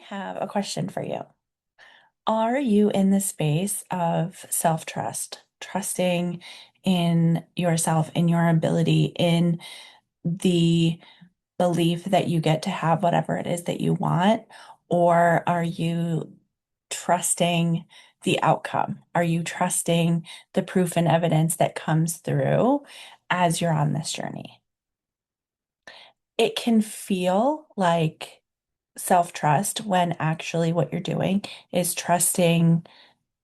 have a question for you. Are you in the space of self-trust, trusting in yourself, in your ability, in the belief that you get to have whatever it is that you want? Or are you trusting the outcome? Are you trusting the proof and evidence that comes through as you're on this journey? It can feel like self-trust when actually what you're doing is trusting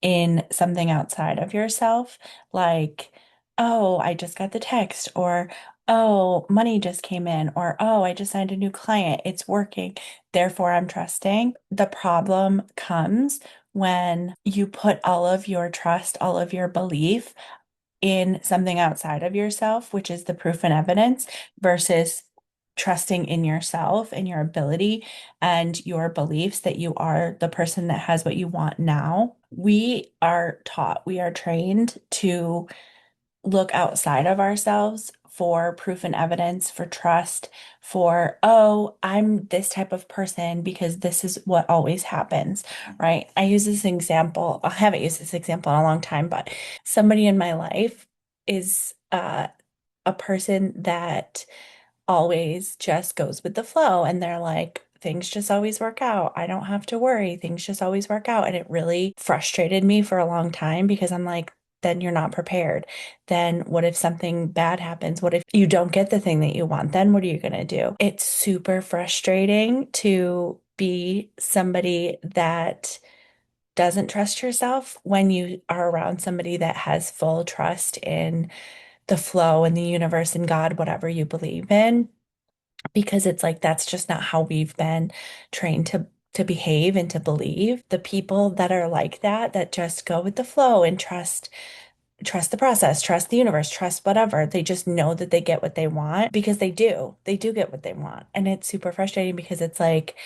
in something outside of yourself, like, oh, I just got the text, or oh, money just came in, or oh, I just signed a new client. It's working. Therefore, I'm trusting. The problem comes when you put all of your trust, all of your belief in something outside of yourself, which is the proof and evidence, versus trusting in yourself and your ability and your beliefs that you are the person that has what you want now. We are taught, we are trained to look outside of ourselves for proof and evidence, for trust, for, oh, I'm this type of person because this is what always happens, right? I use this example. I haven't used this example in a long time, but somebody in my life is a person that always just goes with the flow. And they're like, things just always work out. I don't have to worry. Things just always work out. And it really frustrated me for a long time because I'm like, then you're not prepared. Then what if something bad happens? What if you don't get the thing that you want? Then what are you going to do? It's super frustrating to be somebody that doesn't trust yourself when you are around somebody that has full trust in the flow and the universe and God, whatever you believe in, because it's like that's just not how we've been trained to behave and to believe. The people that are like that just go with the flow and trust the process, trust the universe, trust whatever. They just know that they get what they want because they do. They do get what they want. And it's super frustrating because it's like,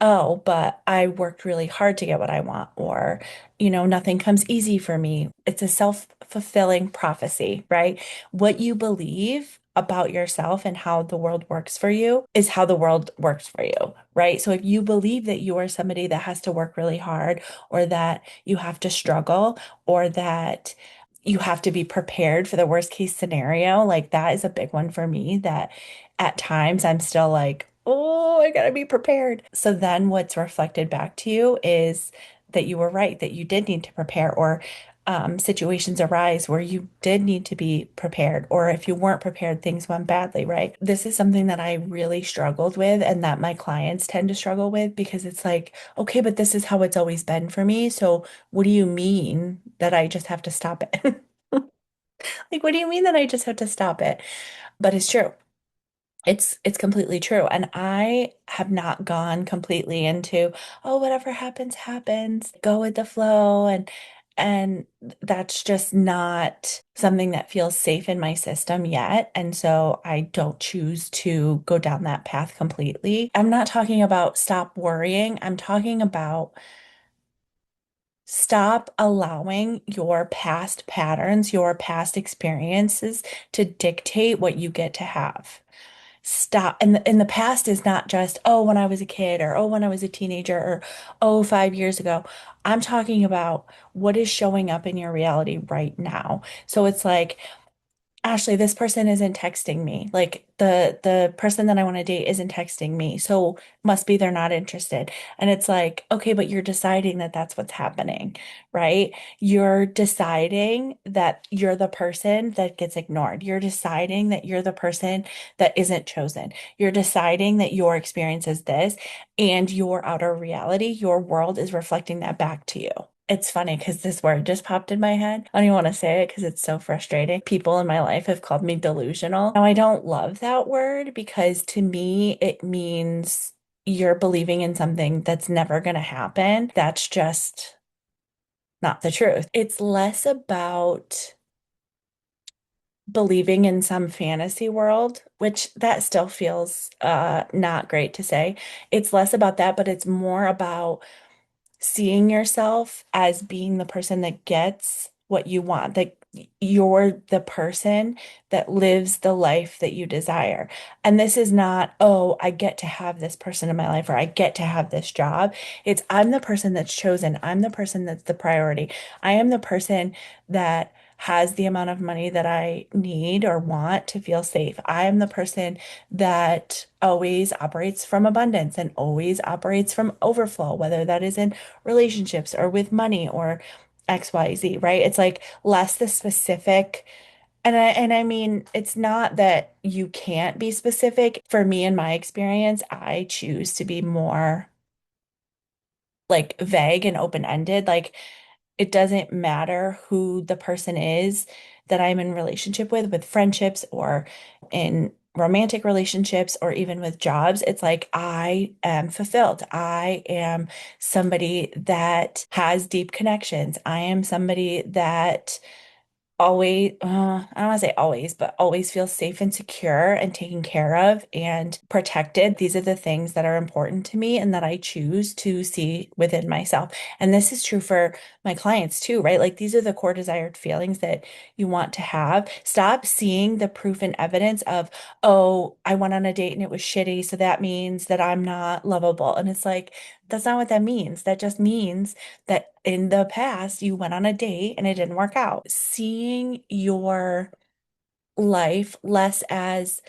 oh, but I worked really hard to get what I want, or, nothing comes easy for me. It's a self-fulfilling prophecy, right? What you believe about yourself and how the world works for you is how the world works for you, right? So if you believe that you are somebody that has to work really hard, or that you have to struggle, or that you have to be prepared for the worst case scenario, like that is a big one for me that at times I'm still like, oh, I gotta be prepared. So then what's reflected back to you is that you were right, that you did need to prepare, or situations arise where you did need to be prepared, or if you weren't prepared, things went badly, right? This is something that I really struggled with and that my clients tend to struggle with because it's like, okay, but this is how it's always been for me. So what do you mean that I just have to stop it? Like, what do you mean that I just have to stop it? But it's true. It's completely true. And I have not gone completely into, oh, whatever happens, happens. Go with the flow, and that's just not something that feels safe in my system yet. And so I don't choose to go down that path completely. I'm not talking about stop worrying. I'm talking about stop allowing your past patterns, your past experiences to dictate what you get to have. Stop. And in the past is not just, oh, when I was a kid, or oh, when I was a teenager, or oh, 5 years ago. I'm talking about what is showing up in your reality right now. So it's like, Ashley, this person isn't texting me. Like the person that I want to date isn't texting me. So must be they're not interested. And it's like, okay, but you're deciding that that's what's happening, right? You're deciding that you're the person that gets ignored. You're deciding that you're the person that isn't chosen. You're deciding that your experience is this, and your outer reality, your world is reflecting that back to you. It's funny because this word just popped in my head. I don't even want to say it because it's so frustrating. People in my life have called me delusional. Now, I don't love that word because to me, it means you're believing in something that's never going to happen. That's just not the truth. It's less about believing in some fantasy world, which that still feels not great to say. It's less about that, but it's more about seeing yourself as being the person that gets what you want, that you're the person that lives the life that you desire. And this is not, oh, I get to have this person in my life or I get to have this job. It's I'm the person that's chosen. I'm the person that's the priority. I am the person that has the amount of money that I need or want to feel safe. I am the person that always operates from abundance and always operates from overflow, whether that is in relationships or with money or XYZ, right? It's like less the specific. And I mean, it's not that you can't be specific. For me, in my experience, I choose to be more like vague and open-ended. Like it doesn't matter who the person is that I'm in relationship with friendships or in romantic relationships or even with jobs. It's like I am fulfilled. I am somebody that has deep connections. I am somebody that always, I don't want to say always, but always feel safe and secure and taken care of and protected. These are the things that are important to me and that I choose to see within myself. And this is true for my clients too, right? Like these are the core desired feelings that you want to have. Stop seeing the proof and evidence of, oh, I went on a date and it was shitty, so that means that I'm not lovable. And it's like, that's not what that means. That just means that in the past you went on a date and it didn't work out. Seeing your life less as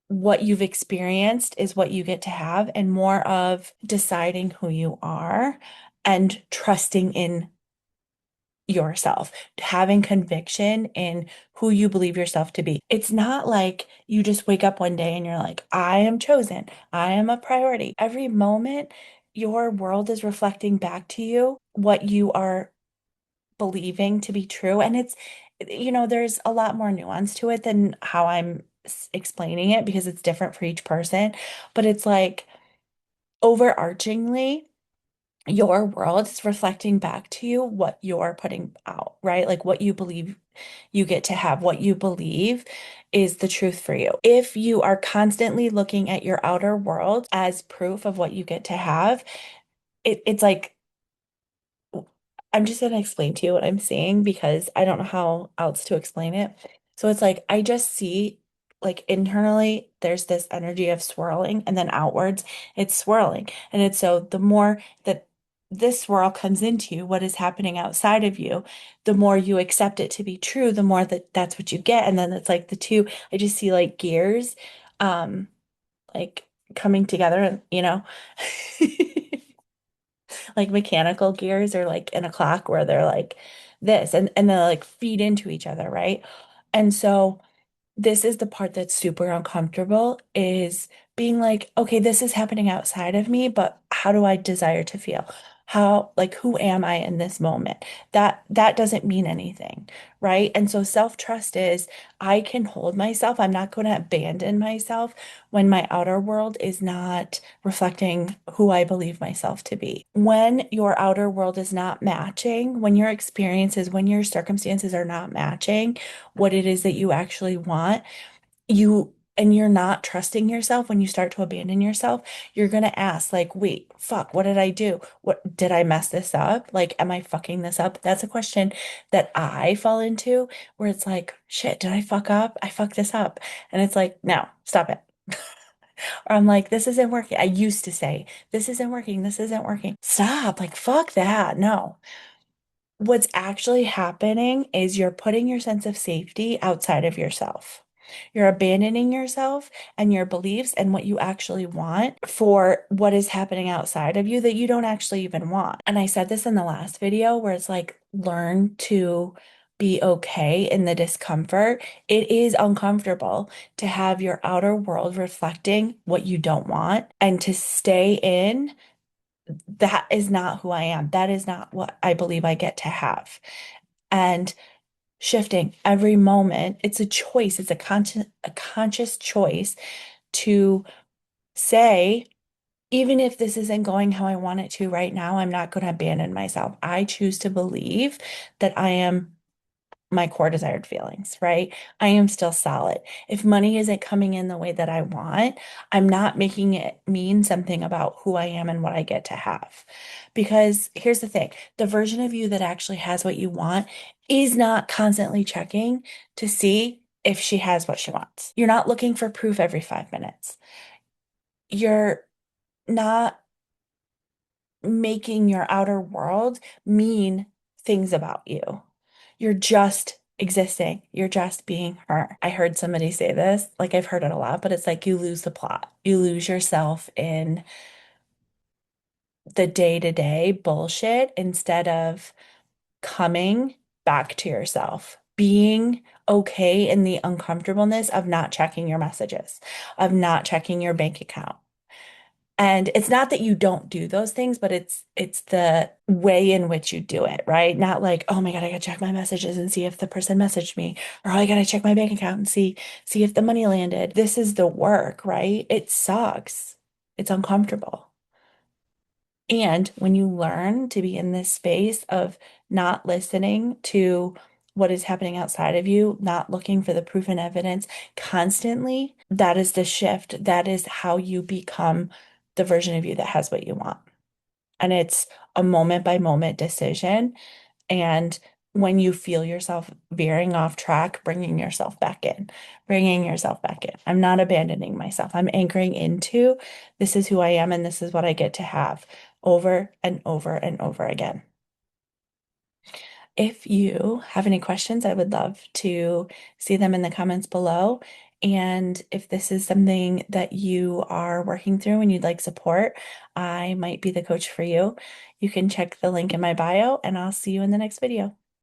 what you've experienced is what you get to have, and more of deciding who you are and trusting in yourself, having conviction in who you believe yourself to be. It's not like you just wake up one day and you're like, I am chosen, I am a priority. Every moment, your world is reflecting back to you what you are believing to be true. And there's a lot more nuance to it than how I'm explaining it because it's different for each person. But it's like overarchingly, your world is reflecting back to you what you're putting out, right? Like what you believe you get to have, what you believe is the truth for you. If you are constantly looking at your outer world as proof of what you get to have, it's like I'm just going to explain to you what I'm seeing because I don't know how else to explain it. So it's like I just see like internally there's this energy of swirling and then outwards it's swirling. And it's so the more that this swirl comes into you, what is happening outside of you, the more you accept it to be true, the more that that's what you get. And then it's like the two, I just see like gears um like coming together, like mechanical gears or like in a clock where they're like this and they like feed into each other, right? And so this is the part that's super uncomfortable is being like, okay, this is happening outside of me, but how do I desire to feel? How, like, who am I in this moment? That doesn't mean anything, right? And so self-trust is I can hold myself. I'm not going to abandon myself when my outer world is not reflecting who I believe myself to be. When your outer world is not matching, when your experiences, when your circumstances are not matching what it is that you actually want, and you're not trusting yourself when you start to abandon yourself, you're going to ask like, wait, fuck, what did I do? What did I mess this up? Like, am I fucking this up? That's a question that I fall into where it's like, shit, did I fuck up? I fucked this up. And it's like, no, stop it. Or I'm like, this isn't working. I used to say, this isn't working. This isn't working. Stop. Like, fuck that. No. What's actually happening is you're putting your sense of safety outside of yourself. You're abandoning yourself and your beliefs and what you actually want for what is happening outside of you that you don't actually even want. And I said this in the last video where it's like, learn to be okay in the discomfort. It is uncomfortable to have your outer world reflecting what you don't want and to stay in that is not who I am. That is not what I believe I get to have. And shifting every moment, it's a choice. It's a conscious choice to say, even if this isn't going how I want it to right now, I'm not going to abandon myself. I choose to believe that I am my core desired feelings, right? I am still solid. If money isn't coming in the way that I want, I'm not making it mean something about who I am and what I get to have. Because here's the thing, the version of you that actually has what you want is not constantly checking to see if she has what she wants. You're not looking for proof every 5 minutes. You're not making your outer world mean things about you. You're just existing. You're just being her. I heard somebody say this, like I've heard it a lot, but it's like you lose the plot. You lose yourself in the day-to-day bullshit instead of coming back to yourself, being okay in the uncomfortableness of not checking your messages, of not checking your bank account. And it's not that you don't do those things, but it's the way in which you do it, right? Not like, oh my God, I gotta check my messages and see if the person messaged me, or oh, I gotta check my bank account and see if the money landed. This is the work, right? It sucks. It's uncomfortable. And when you learn to be in this space of not listening to what is happening outside of you, not looking for the proof and evidence constantly, that is the shift. That is how you become the version of you that has what you want. And it's a moment by moment decision. And when you feel yourself veering off track, bringing yourself back in, bringing yourself back in. I'm not abandoning myself. I'm anchoring into this is who I am and this is what I get to have over and over and over again. If you have any questions, I would love to see them in the comments below. And if this is something that you are working through and you'd like support, I might be the coach for you. You can check the link in my bio, and I'll see you in the next video.